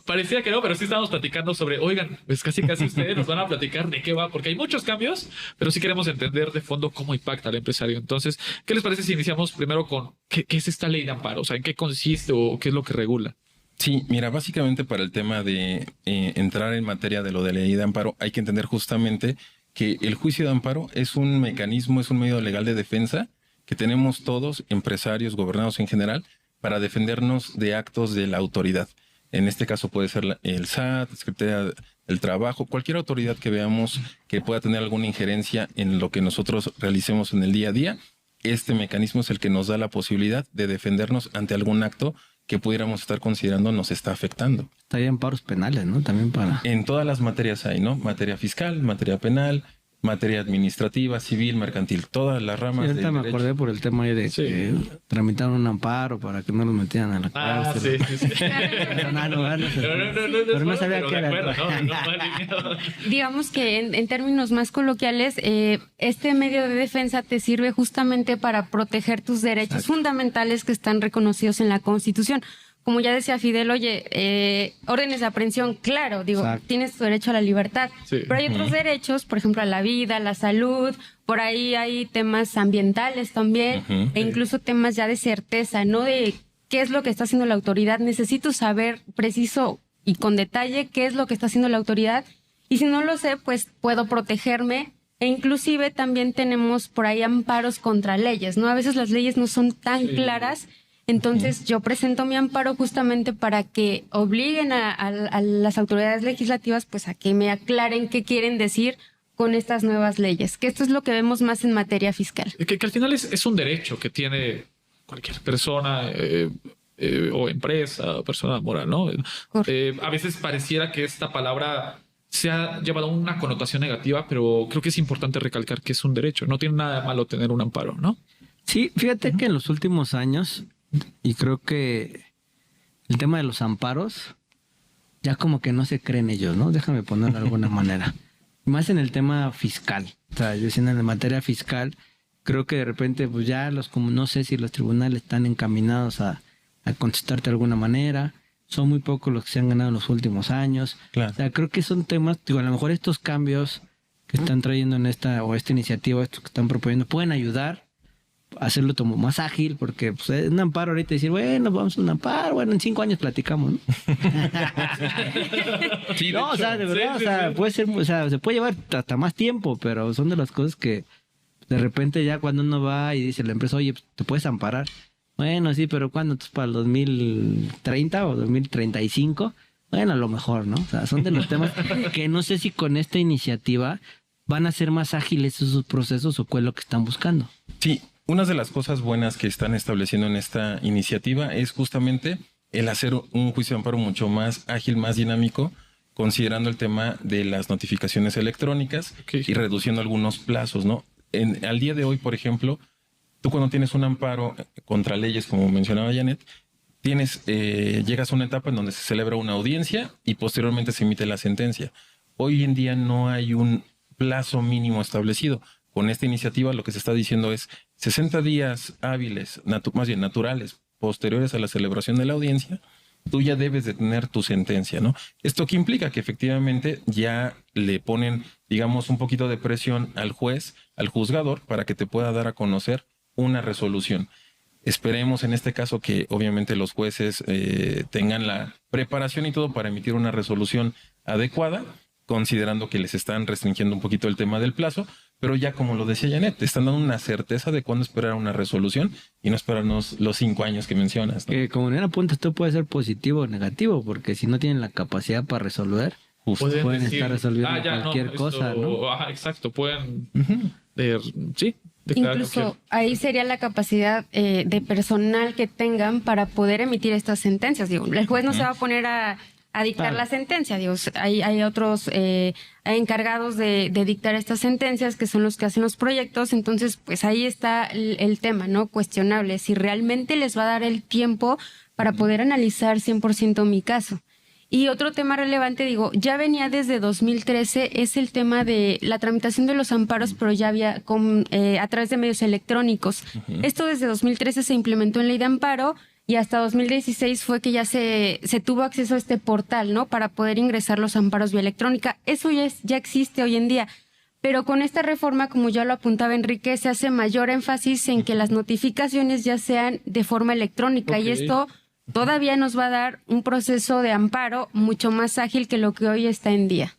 parecía que no, pero sí estábamos platicando sobre, oigan, pues casi ustedes nos van a platicar de qué va, porque hay muchos cambios, pero sí queremos entender de fondo cómo impacta al empresario. Entonces, ¿qué les parece si iniciamos primero con qué es esta ley de amparo? O sea, ¿en qué consiste o qué es lo que regula? Sí, mira, básicamente para el tema de entrar en materia de lo de la ley de amparo, hay que entender justamente que el juicio de amparo es un mecanismo, es un medio legal de defensa que tenemos todos, empresarios, gobernados en general, para defendernos de actos de la autoridad. En este caso puede ser el SAT, la Secretaría del Trabajo, cualquier autoridad que veamos que pueda tener alguna injerencia en lo que nosotros realicemos en el día a día. Este mecanismo es el que nos da la posibilidad de defendernos ante algún acto que pudiéramos estar considerando nos está afectando. Hay amparos penales, ¿no? También para... En todas las materias hay, ¿no? Materia fiscal, materia penal, materia administrativa, civil, mercantil, todas las ramas. Sí, ahorita me acordé por el tema ahí de que tramitaron un amparo para que no los metieran a la cárcel. Sí. Pero no sabía qué era. Digamos que en términos más coloquiales, este medio de defensa te sirve justamente para proteger tus derechos fundamentales que están reconocidos en la Constitución. Como ya decía Fidel, órdenes de aprehensión, claro, tienes tu derecho a la libertad, pero hay otros derechos, por ejemplo, a la vida, a la salud, por ahí hay temas ambientales también, e incluso temas ya de certeza, ¿no? De qué es lo que está haciendo la autoridad. Necesito saber preciso y con detalle qué es lo que está haciendo la autoridad, y si no lo sé, pues puedo protegerme, e inclusive también tenemos por ahí amparos contra leyes, ¿no? A veces las leyes no son tan claras. Entonces yo presento mi amparo justamente para que obliguen a las autoridades legislativas pues a que me aclaren qué quieren decir con estas nuevas leyes, que esto es lo que vemos más en materia fiscal. Que al final es un derecho que tiene cualquier persona o empresa o persona moral, ¿no? A veces pareciera que esta palabra se ha llevado una connotación negativa, pero creo que es importante recalcar que es un derecho. No tiene nada de malo tener un amparo, ¿no? Sí, fíjate que en los últimos años... Y creo que el tema de los amparos ya como que no se creen ellos, ¿no? Déjame ponerlo de alguna manera. Más en el tema fiscal. O sea, yo diciendo en la materia fiscal, creo que de repente pues ya como no sé si los tribunales están encaminados a contestarte de alguna manera. Son muy pocos los que se han ganado en los últimos años. Claro. O sea, creo que son temas, a lo mejor estos cambios que están trayendo en esta iniciativa, estos que están proponiendo, pueden ayudar hacerlo como más ágil, porque pues, es un amparo ahorita decir, bueno, vamos a un amparo, bueno, en 5 años platicamos, ¿no? Sí, no, o sea, de verdad, sí, o sea, puede ser, o sea, se puede llevar hasta más tiempo, pero son de las cosas que de repente ya cuando uno va y dice a la empresa, oye, te puedes amparar. Bueno, sí, pero ¿cuándo? ¿Entonces para el 2030 o 2035? Bueno, a lo mejor, ¿no? O sea, son de los temas que no sé si con esta iniciativa van a ser más ágiles esos procesos o cuál es lo que están buscando. Sí. Una de las cosas buenas que están estableciendo en esta iniciativa es justamente el hacer un juicio de amparo mucho más ágil, más dinámico, considerando el tema de las notificaciones electrónicas y reduciendo algunos plazos, ¿no? Al día de hoy, por ejemplo, tú cuando tienes un amparo contra leyes, como mencionaba Yanet, llegas a una etapa en donde se celebra una audiencia y posteriormente se emite la sentencia. Hoy en día no hay un plazo mínimo establecido. Con esta iniciativa lo que se está diciendo es 60 días hábiles, más bien naturales, posteriores a la celebración de la audiencia, tú ya debes de tener tu sentencia, ¿no? ¿Esto qué implica? Que efectivamente ya le ponen, digamos, un poquito de presión al juez, al juzgador, para que te pueda dar a conocer una resolución. Esperemos en este caso que obviamente los jueces tengan la preparación y todo para emitir una resolución adecuada, considerando que les están restringiendo un poquito el tema del plazo, pero ya como lo decía Janet, te están dando una certeza de cuándo esperar una resolución y no esperarnos los 5 años que mencionas, ¿no? Que como bien apunta, esto puede ser positivo o negativo, porque si no tienen la capacidad para resolver, Justo. pueden decir, estar resolviendo ya cualquier esto- cosa, ¿no? Ajá, exacto, pueden sí, declarar Incluso cualquier- ahí sería la capacidad de personal que tengan para poder emitir estas sentencias. Digo, el juez no se va a poner a dictar Claro. la sentencia. Digo, hay otros encargados de dictar estas sentencias que son los que hacen los proyectos. Entonces, pues ahí está el tema, ¿no? Cuestionable. Si realmente les va a dar el tiempo para poder analizar 100% mi caso. Y otro tema relevante, digo, ya venía desde 2013, es el tema de la tramitación de los amparos, pero ya había a través de medios electrónicos. Esto desde 2013 se implementó en ley de amparo y hasta 2016 fue que ya se tuvo acceso a este portal, ¿no? Para poder ingresar los amparos vía electrónica. Eso ya existe hoy en día. Pero con esta reforma, como ya lo apuntaba Enrique, se hace mayor énfasis en que las notificaciones ya sean de forma electrónica. Y Ok. esto todavía nos va a dar un proceso de amparo mucho más ágil que lo que hoy está en día.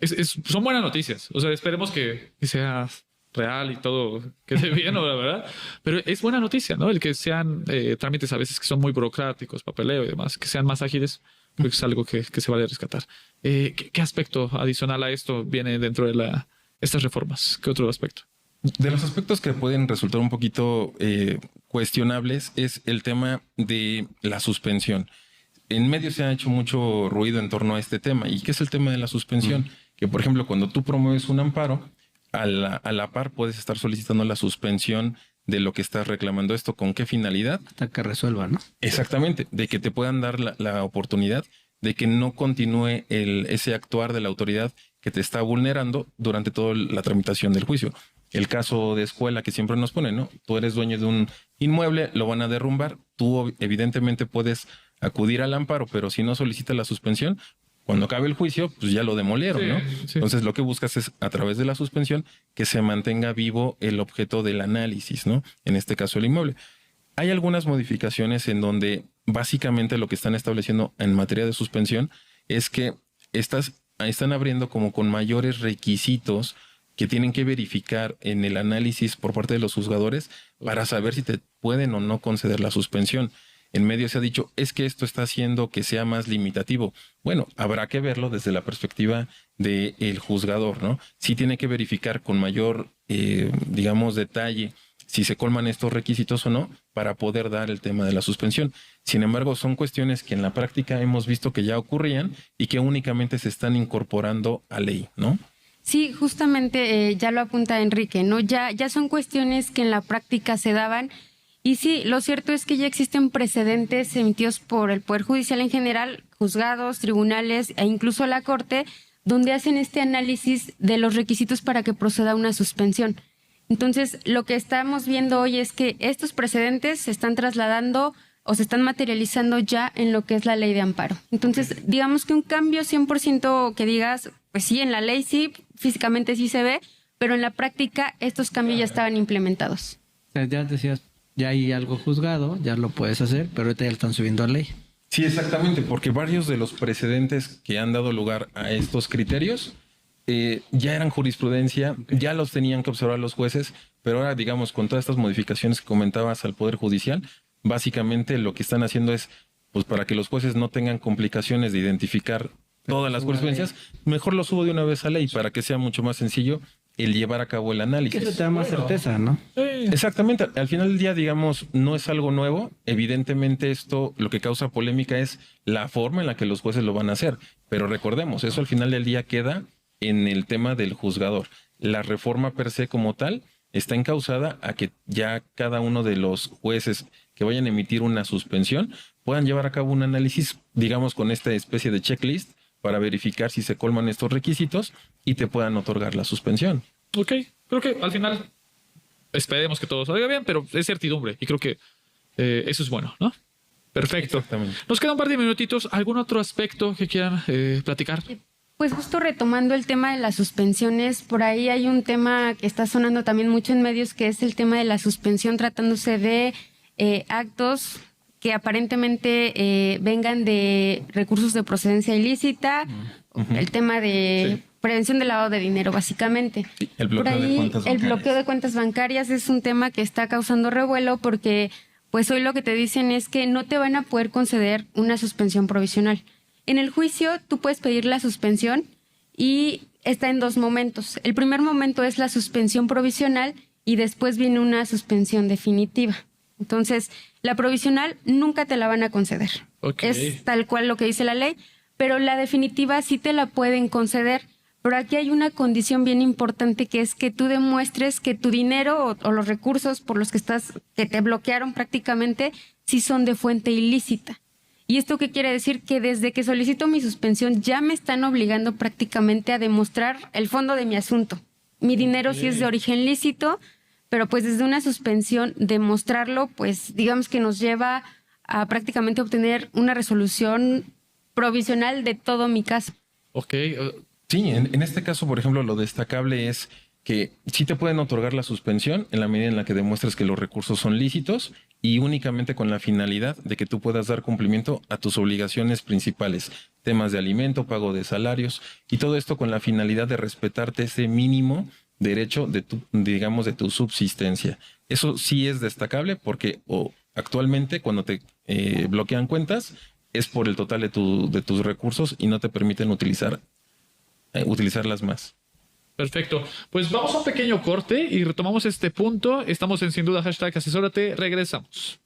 Son buenas noticias. O sea, esperemos que sea real y todo quede bien, ¿no? La verdad. Pero es buena noticia, ¿no? El que sean trámites a veces que son muy burocráticos, papeleo y demás, que sean más ágiles, creo que es algo que se vale rescatar. ¿Qué aspecto adicional a esto viene dentro de estas reformas? ¿Qué otro aspecto? De los aspectos que pueden resultar un poquito cuestionables es el tema de la suspensión. En medio se ha hecho mucho ruido en torno a este tema. ¿Y qué es el tema de la suspensión? Que, por ejemplo, cuando tú promueves un amparo, a la par puedes estar solicitando la suspensión de lo que estás reclamando. ¿Esto con qué finalidad? Hasta que resuelva, ¿no? Exactamente, de que te puedan dar la oportunidad de que no continúe ese actuar de la autoridad que te está vulnerando durante toda la tramitación del juicio. El caso de escuela que siempre nos ponen, ¿no? Tú eres dueño de un inmueble, lo van a derrumbar, tú evidentemente puedes acudir al amparo, pero si no solicitas la suspensión, cuando acabe el juicio, pues ya lo demolieron, Sí, ¿no? sí. Entonces lo que buscas es, a través de la suspensión, que se mantenga vivo el objeto del análisis, ¿no? En este caso, el inmueble. Hay algunas modificaciones en donde básicamente lo que están estableciendo en materia de suspensión es que están abriendo como con mayores requisitos que tienen que verificar en el análisis por parte de los juzgadores para saber si te pueden o no conceder la suspensión. En medio se ha dicho, es que esto está haciendo que sea más limitativo. Bueno, habrá que verlo desde la perspectiva del juzgador, ¿no? Sí tiene que verificar con mayor, digamos, detalle si se colman estos requisitos o no para poder dar el tema de la suspensión. Sin embargo, son cuestiones que en la práctica hemos visto que ya ocurrían y que únicamente se están incorporando a ley, ¿no? Sí, justamente ya lo apunta Enrique, ¿no? Ya son cuestiones que en la práctica se daban. Y sí, lo cierto es que ya existen precedentes emitidos por el Poder Judicial en general, juzgados, tribunales e incluso la Corte, donde hacen este análisis de los requisitos para que proceda una suspensión. Entonces, lo que estamos viendo hoy es que estos precedentes se están trasladando o se están materializando ya en lo que es la ley de amparo. Entonces, digamos que un cambio 100% que digas, pues sí, en la ley sí, físicamente sí se ve, pero en la práctica estos cambios ya estaban implementados. O sea, ya decías, ya hay algo juzgado, ya lo puedes hacer, pero ahorita ya lo están subiendo a ley. Sí, exactamente, porque varios de los precedentes que han dado lugar a estos criterios ya eran jurisprudencia, ya los tenían que observar los jueces, pero ahora, digamos, con todas estas modificaciones que comentabas al Poder Judicial, básicamente lo que están haciendo es, pues para que los jueces no tengan complicaciones de identificar todas las jurisprudencias, mejor lo subo de una vez a ley para que sea mucho más sencillo el llevar a cabo el Que análisis. eso te da más certeza, ¿no? Exactamente, al final del día, digamos, no es algo nuevo. Evidentemente esto lo que causa polémica es la forma en la que los jueces lo van a hacer. Pero recordemos, eso al final del día queda en el tema del juzgador. La reforma per se como tal está encausada a que ya cada uno de los jueces que vayan a emitir una suspensión puedan llevar a cabo un análisis, digamos, con esta especie de checklist para verificar si se colman estos requisitos y te puedan otorgar la suspensión. Ok, creo que al final esperemos que todo salga bien, pero es certidumbre y creo que eso es bueno, ¿no? Perfecto. Exactamente. Nos quedan un par de minutitos. ¿Algún otro aspecto que quieran platicar? Pues justo retomando el tema de las suspensiones, por ahí hay un tema que está sonando también mucho en medios, que es el tema de la suspensión tratándose de actos que aparentemente vengan de recursos de procedencia ilícita, el tema de prevención del lavado de dinero, básicamente. Sí, el bloqueo por ahí, de cuentas el bancarias. bloqueo de cuentas bancarias es un tema que está causando revuelo porque pues hoy lo que te dicen es que no te van a poder conceder una suspensión provisional. En el juicio tú puedes pedir la suspensión y está en dos momentos. El primer momento es la suspensión provisional y después viene una suspensión definitiva. Entonces, la provisional nunca te la van a conceder. Ok. Es tal cual lo que dice la ley, pero la definitiva sí te la pueden conceder. Pero aquí hay una condición bien importante, que es que tú demuestres que tu dinero o los recursos por los que te bloquearon prácticamente, sí son de fuente ilícita. ¿Y esto qué quiere decir? Que desde que solicito mi suspensión ya me están obligando prácticamente a demostrar el fondo de mi asunto. Mi dinero sí es de origen lícito, pero pues desde una suspensión demostrarlo, pues digamos que nos lleva a prácticamente obtener una resolución provisional de todo mi caso. Ok. Sí, en este caso, por ejemplo, lo destacable es que sí te pueden otorgar la suspensión en la medida en la que demuestres que los recursos son lícitos y únicamente con la finalidad de que tú puedas dar cumplimiento a tus obligaciones principales, temas de alimento, pago de salarios y todo esto con la finalidad de respetarte ese mínimo derecho de tu, digamos, de tu subsistencia. Eso sí es destacable porque actualmente cuando te bloquean cuentas es por el total de tus recursos y no te permiten utilizarlas más. Perfecto. Pues vamos a un pequeño corte y retomamos este punto. Estamos en Sin Duda #asesórate. Regresamos.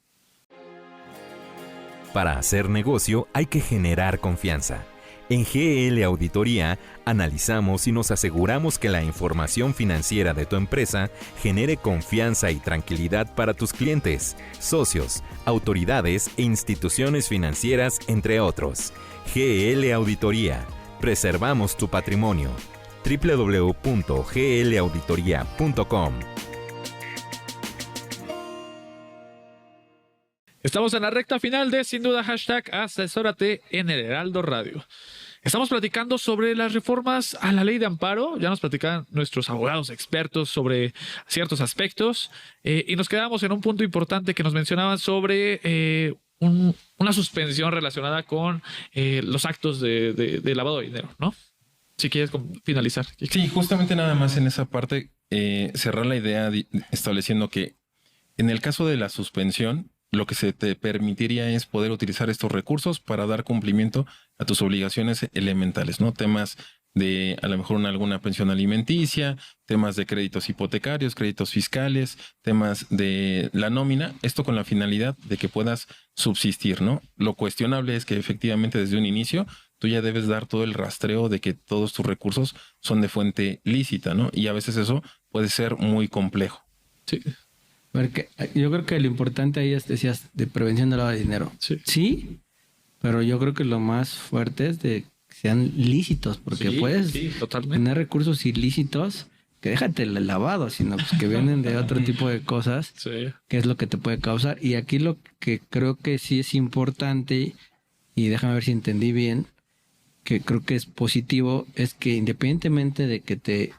Para hacer negocio hay que generar confianza. En GL Auditoría analizamos y nos aseguramos que la información financiera de tu empresa genere confianza y tranquilidad para tus clientes, socios, autoridades e instituciones financieras, entre otros. GL Auditoría. Preservamos tu patrimonio. www.glauditoria.com. Estamos en la recta final de Sin Duda #asesórate en el Heraldo Radio. Estamos platicando sobre las reformas a la ley de amparo. Ya nos platican nuestros abogados expertos sobre ciertos aspectos y nos quedamos en un punto importante que nos mencionaban sobre una suspensión relacionada con los actos de lavado de dinero, ¿no? Si quieres finalizar. Sí, justamente nada más en esa parte cerrar la idea estableciendo que en el caso de la suspensión, lo que se te permitiría es poder utilizar estos recursos para dar cumplimiento a tus obligaciones elementales, ¿no? Temas de a lo mejor alguna pensión alimenticia, temas de créditos hipotecarios, créditos fiscales, temas de la nómina, esto con la finalidad de que puedas subsistir, ¿no? Lo cuestionable es que efectivamente desde un inicio tú ya debes dar todo el rastreo de que todos tus recursos son de fuente lícita, ¿no? Y a veces eso puede ser muy complejo. Sí. Porque yo creo que lo importante ahí es, decías, de prevención del lavado de dinero. Sí. Pero yo creo que lo más fuerte es de que sean lícitos, porque puedes tener recursos ilícitos que déjate el lavado, sino pues que vienen de otro tipo de cosas, que es lo que te puede causar. Y aquí lo que creo que sí es importante, y déjame ver si entendí bien, que creo que es positivo, es que independientemente de que te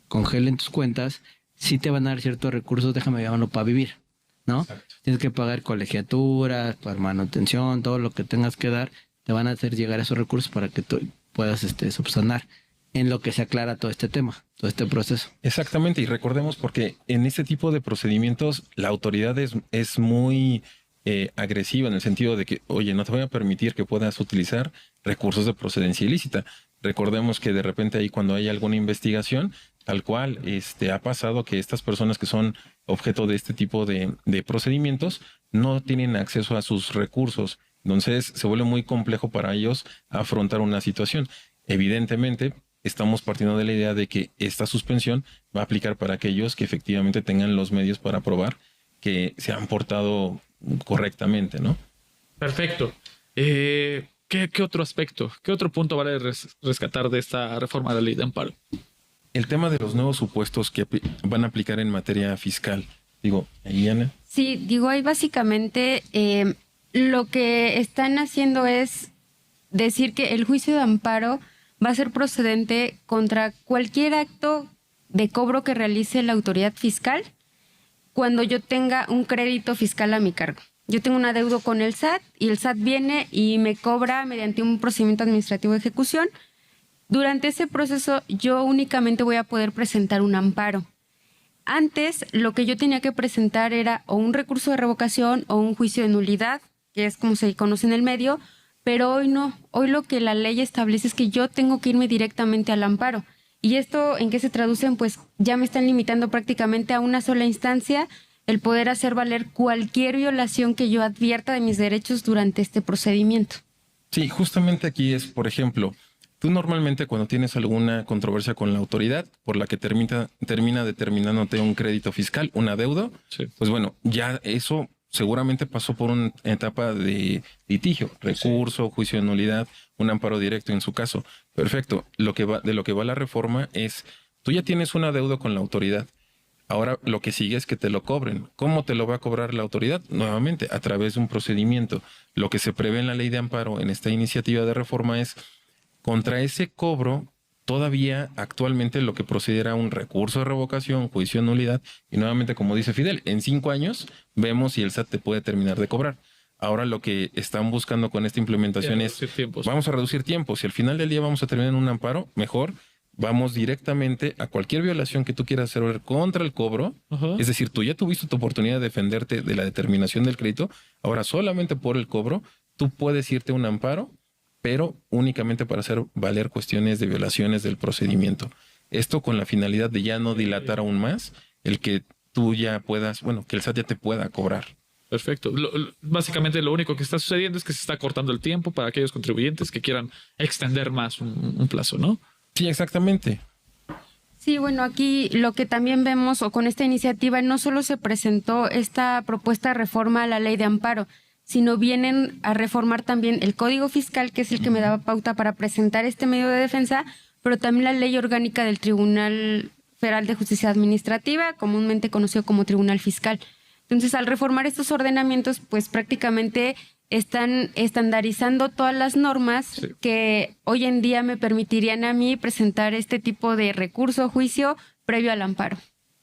congelen tus cuentas, sí te van a dar ciertos recursos, déjame llamarlo, para vivir, ¿no? Exacto. Tienes que pagar colegiaturas, para manutención, todo lo que tengas que dar, te van a hacer llegar esos recursos para que tú puedas subsanar en lo que se aclara todo este tema, todo este proceso. Exactamente, y recordemos porque en este tipo de procedimientos la autoridad es muy agresiva en el sentido de que, oye, no te voy a permitir que puedas utilizar recursos de procedencia ilícita. Recordemos que de repente ahí cuando hay alguna investigación, tal cual ha pasado que estas personas que son objeto de este tipo de procedimientos no tienen acceso a sus recursos. Entonces se vuelve muy complejo para ellos afrontar una situación. Evidentemente, estamos partiendo de la idea de que esta suspensión va a aplicar para aquellos que efectivamente tengan los medios para probar que se han portado correctamente, ¿no? Perfecto. ¿Qué otro aspecto, qué otro punto vale rescatar de esta reforma de la ley de amparo? El tema de los nuevos supuestos que van a aplicar en materia fiscal. Digo, Ana. Sí, digo, ahí básicamente lo que están haciendo es decir que el juicio de amparo va a ser procedente contra cualquier acto de cobro que realice la autoridad fiscal cuando yo tenga un crédito fiscal a mi cargo. Yo tengo un adeudo con el SAT y el SAT viene y me cobra mediante un procedimiento administrativo de ejecución. Durante ese proceso yo únicamente voy a poder presentar un amparo. Antes lo que yo tenía que presentar era o un recurso de revocación o un juicio de nulidad, que es como se conoce en el medio, pero hoy no. Hoy lo que la ley establece es que yo tengo que irme directamente al amparo. ¿Y esto en qué se traducen? Pues ya me están limitando prácticamente a una sola instancia el poder hacer valer cualquier violación que yo advierta de mis derechos durante este procedimiento. Sí, justamente aquí es, por ejemplo, tú normalmente cuando tienes alguna controversia con la autoridad por la que termina determinándote un crédito fiscal, un adeudo, Sí. pues bueno, ya eso seguramente pasó por una etapa de litigio, recurso, juicio de nulidad, un amparo directo en su caso. Perfecto. De lo que va la reforma es, tú ya tienes un adeudo con la autoridad. Ahora lo que sigue es que te lo cobren. ¿Cómo te lo va a cobrar la autoridad? Nuevamente, a través de un procedimiento. Lo que se prevé en la ley de amparo en esta iniciativa de reforma es, contra ese cobro, todavía actualmente lo que procederá un recurso de revocación, juicio de nulidad, y nuevamente, como dice Fidel, en 5 años vemos si el SAT te puede terminar de cobrar. Ahora lo que están buscando con esta implementación es, vamos a reducir tiempos. Si al final del día vamos a terminar en un amparo, mejor vamos directamente a cualquier violación que tú quieras hacer contra el cobro. Ajá. Es decir, tú ya tuviste tu oportunidad de defenderte de la determinación del crédito. Ahora solamente por el cobro, tú puedes irte a un amparo, pero únicamente para hacer valer cuestiones de violaciones del procedimiento. Esto con la finalidad de ya no dilatar aún más el que tú ya puedas, bueno, que el SAT ya te pueda cobrar. Perfecto. Básicamente lo único que está sucediendo es que se está cortando el tiempo para aquellos contribuyentes que quieran extender más un plazo, ¿no? Sí, exactamente. Sí, bueno, aquí lo que también vemos, o con esta iniciativa, no solo se presentó esta propuesta de reforma a la ley de amparo, sino vienen a reformar también el Código Fiscal, que es el que me daba pauta para presentar este medio de defensa, pero también la ley orgánica del Tribunal Federal de Justicia Administrativa, comúnmente conocido como Tribunal Fiscal. Entonces, al reformar estos ordenamientos, pues prácticamente están estandarizando todas las normas que hoy en día me permitirían a mí presentar este tipo de recurso o juicio previo al amparo.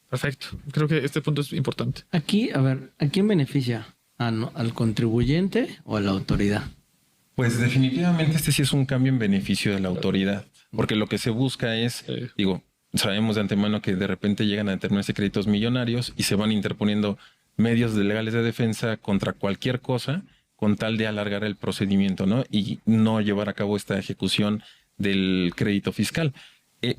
Perfecto. Creo que este punto es importante. Aquí, a ver, ¿a quién beneficia? ¿Al contribuyente o a la autoridad? Pues definitivamente este sí es un cambio en beneficio de la autoridad, porque lo que se busca es, digo, sabemos de antemano que de repente llegan a determinarse créditos millonarios y se van interponiendo medios legales de defensa contra cualquier cosa con tal de alargar el procedimiento, ¿no? Y no llevar a cabo esta ejecución del crédito fiscal.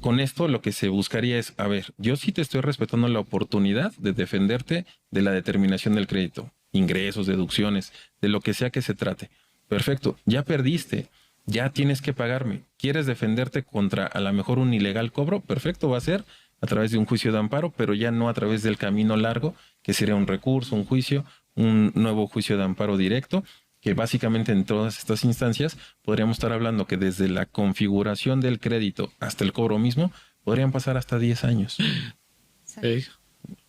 Con esto lo que se buscaría es, a ver, yo sí te estoy respetando la oportunidad de defenderte de la determinación del crédito, ingresos, deducciones, de lo que sea que se trate. Perfecto, ya perdiste, ya tienes que pagarme. ¿Quieres defenderte contra a lo mejor un ilegal cobro? Perfecto, va a ser a través de un juicio de amparo, pero ya no a través del camino largo, que sería un recurso, un juicio, un nuevo juicio de amparo directo, que básicamente en todas estas instancias podríamos estar hablando que desde la configuración del crédito hasta el cobro mismo podrían pasar hasta 10 años.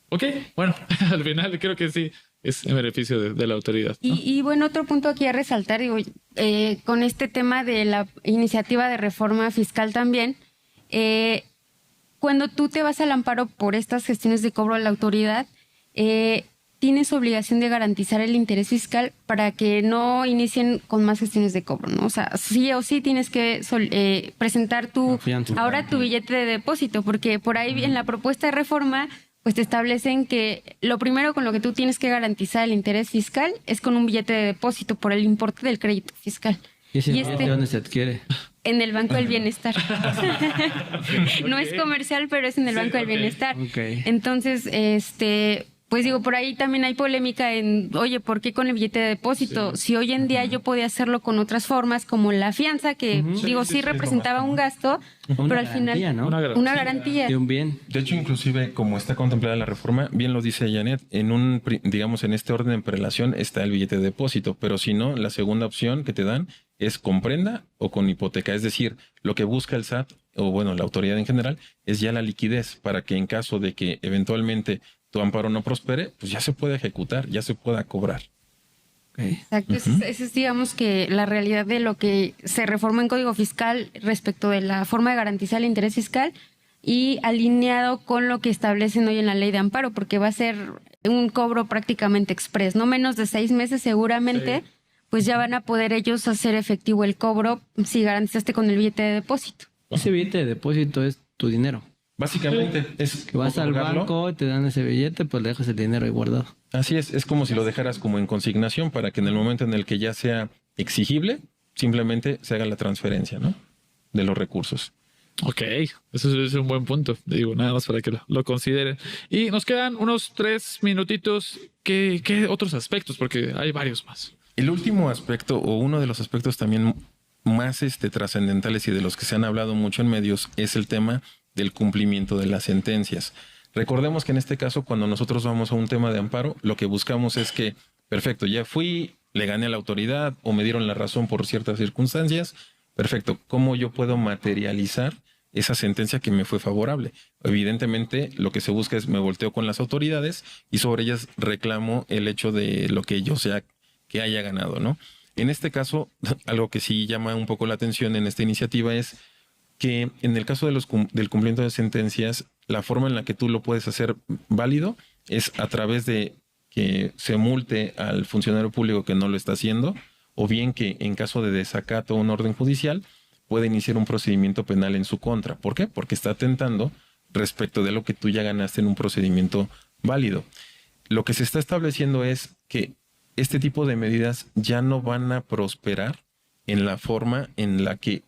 Ok, bueno, al final creo que sí es en beneficio de la autoridad, ¿no? Y bueno, otro punto aquí a resaltar, digo, con este tema de la iniciativa de reforma fiscal también, cuando tú te vas al amparo por estas gestiones de cobro a la autoridad, tienes obligación de garantizar el interés fiscal para que no inicien con más gestiones de cobro, ¿no? O sea, sí o sí tienes que presentar tu billete de depósito, porque por ahí en la propuesta de reforma pues te establecen que lo primero con lo que tú tienes que garantizar el interés fiscal es con un billete de depósito por el importe del crédito fiscal. ¿Y ese billete dónde se adquiere? En el Banco del Bienestar. No es comercial, pero es en el Banco del Bienestar. Okay. Entonces, pues digo, por ahí también hay polémica en, oye, ¿por qué con el billete de depósito? Si hoy en día yo podía hacerlo con otras formas, como la fianza, que sí representaba un gasto, pero al final ¿no? una garantía. De un bien. De hecho, inclusive, como está contemplada la reforma, bien lo dice Janet, en este orden de prelación está el billete de depósito, pero si no, la segunda opción que te dan es con prenda o con hipoteca. Es decir, lo que busca el SAT, o bueno, la autoridad en general, es ya la liquidez para que en caso de que eventualmente tu amparo no prospere, pues ya se puede ejecutar, ya se pueda cobrar. Exacto, esa es, digamos, que la realidad de lo que se reformó en Código Fiscal respecto de la forma de garantizar el interés fiscal y alineado con lo que establecen hoy en la Ley de Amparo, porque va a ser un cobro prácticamente express, no menos de 6 meses seguramente, pues ya van a poder ellos hacer efectivo el cobro si garantizaste con el billete de depósito. Ese billete de depósito es tu dinero. Básicamente es Que vas al banco, te dan ese billete, pues le dejas el dinero ahí guardado. Así es como si lo dejaras como en consignación para que en el momento en el que ya sea exigible, simplemente se haga la transferencia, ¿no? De los recursos. Ok, eso es un buen punto, digo, nada más para que lo consideren. Y nos quedan unos 3 minutitos. ¿Qué otros aspectos? Porque hay varios más. El último aspecto, o uno de los aspectos también más trascendentales y de los que se han hablado mucho en medios, es el tema del cumplimiento de las sentencias. Recordemos que en este caso, cuando nosotros vamos a un tema de amparo, lo que buscamos es que, perfecto, ya fui, le gané a la autoridad o me dieron la razón por ciertas circunstancias. Perfecto, ¿cómo yo puedo materializar esa sentencia que me fue favorable? Evidentemente, lo que se busca es me volteo con las autoridades y sobre ellas reclamo el hecho de lo que yo sea que haya ganado, ¿no? En este caso, algo que sí llama un poco la atención en esta iniciativa es que en el caso de del cumplimiento de sentencias, la forma en la que tú lo puedes hacer válido es a través de que se multe al funcionario público que no lo está haciendo, o bien que en caso de desacato a un orden judicial puede iniciar un procedimiento penal en su contra. ¿Por qué? Porque está atentando respecto de lo que tú ya ganaste en un procedimiento válido. Lo que se está estableciendo es que este tipo de medidas ya no van a prosperar en la forma en la que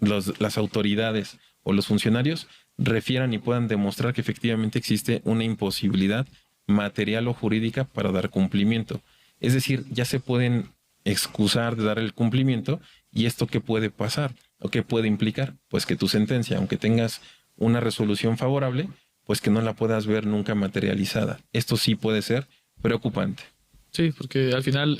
las autoridades o los funcionarios refieran y puedan demostrar que efectivamente existe una imposibilidad material o jurídica para dar cumplimiento. Es decir, ya se pueden excusar de dar el cumplimiento. ¿Y esto qué puede pasar o qué puede implicar? Pues que tu sentencia, aunque tengas una resolución favorable, pues que no la puedas ver nunca materializada. Esto sí puede ser preocupante. Sí, porque al final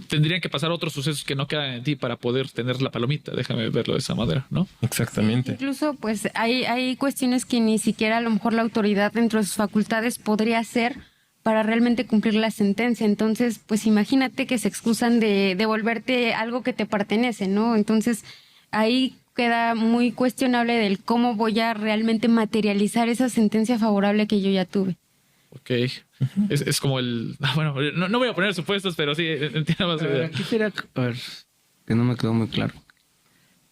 tendrían que pasar otros sucesos que no quedan en ti para poder tener la palomita. Déjame verlo de esa manera, ¿no? Exactamente. Incluso, pues, hay cuestiones que ni siquiera a lo mejor la autoridad dentro de sus facultades podría hacer para realmente cumplir la sentencia. Entonces, pues imagínate que se excusan de devolverte algo que te pertenece, ¿no? Entonces, ahí queda muy cuestionable del cómo voy a realmente materializar esa sentencia favorable que yo ya tuve. Ok. Es como el... Bueno, no voy a poner supuestos, pero sí, entiendo más. Aquí sería... A ver, que no me quedó muy claro.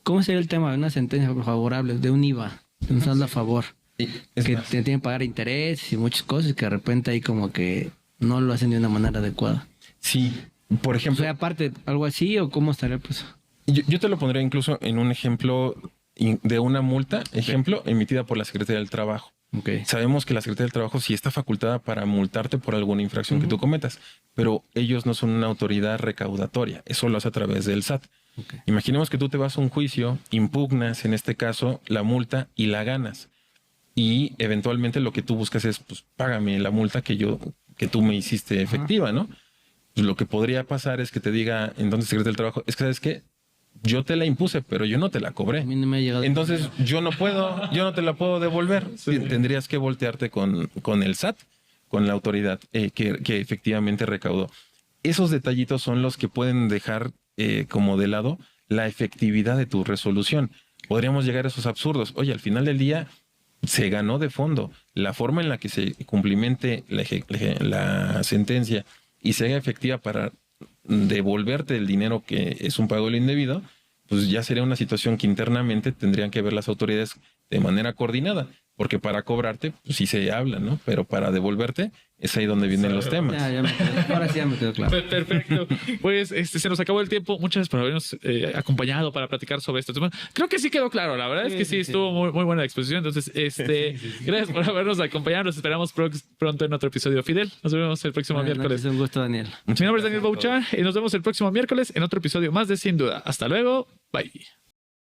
¿Cómo sería el tema de una sentencia favorable, de un IVA, de un saldo a favor? Que te tienen que pagar intereses y muchas cosas que de repente ahí como que no lo hacen de una manera adecuada. Sí, por ejemplo... O sea, aparte, algo así, ¿o cómo estaría pues? Yo te lo pondría incluso en un ejemplo de una multa, ejemplo, emitida por la Secretaría del Trabajo. Okay. Sabemos que la Secretaría del Trabajo sí está facultada para multarte por alguna infracción que tú cometas, pero ellos no son una autoridad recaudatoria, eso lo hace a través del SAT. Okay. Imaginemos que tú te vas a un juicio, impugnas en este caso la multa y la ganas. Y eventualmente lo que tú buscas es, pues, págame la multa que tú me hiciste efectiva, ¿no? Pues lo que podría pasar es que te diga, entonces, Secretaría del Trabajo, es que, ¿sabes qué? Yo te la impuse, pero yo no te la cobré. A mí no me ha llegado. Entonces, yo no te la puedo devolver. Sí. Tendrías que voltearte con el SAT, con la autoridad que efectivamente recaudó. Esos detallitos son los que pueden dejar como de lado la efectividad de tu resolución. Podríamos llegar a esos absurdos. Oye, al final del día se ganó de fondo. La forma en la que se cumplimente la sentencia y se haga efectiva para devolverte el dinero que es un pago indebido, pues ya sería una situación que internamente tendrían que ver las autoridades de manera coordinada, porque para cobrarte, pues sí se habla, ¿no? Pero para devolverte, es ahí donde vienen los temas. Ahora sí ya me quedó claro. Perfecto. Pues se nos acabó el tiempo. Muchas gracias por habernos acompañado para platicar sobre esto. Creo que sí quedó claro. La verdad es que sí estuvo muy, muy buena la exposición. Entonces, gracias por habernos acompañado. Nos esperamos pronto en otro episodio. Fidel, nos vemos el próximo miércoles. Un gusto, Daniel. Mi nombre es Daniel Bouchard y nos vemos el próximo miércoles en otro episodio más de Sin Duda. Hasta luego. Bye.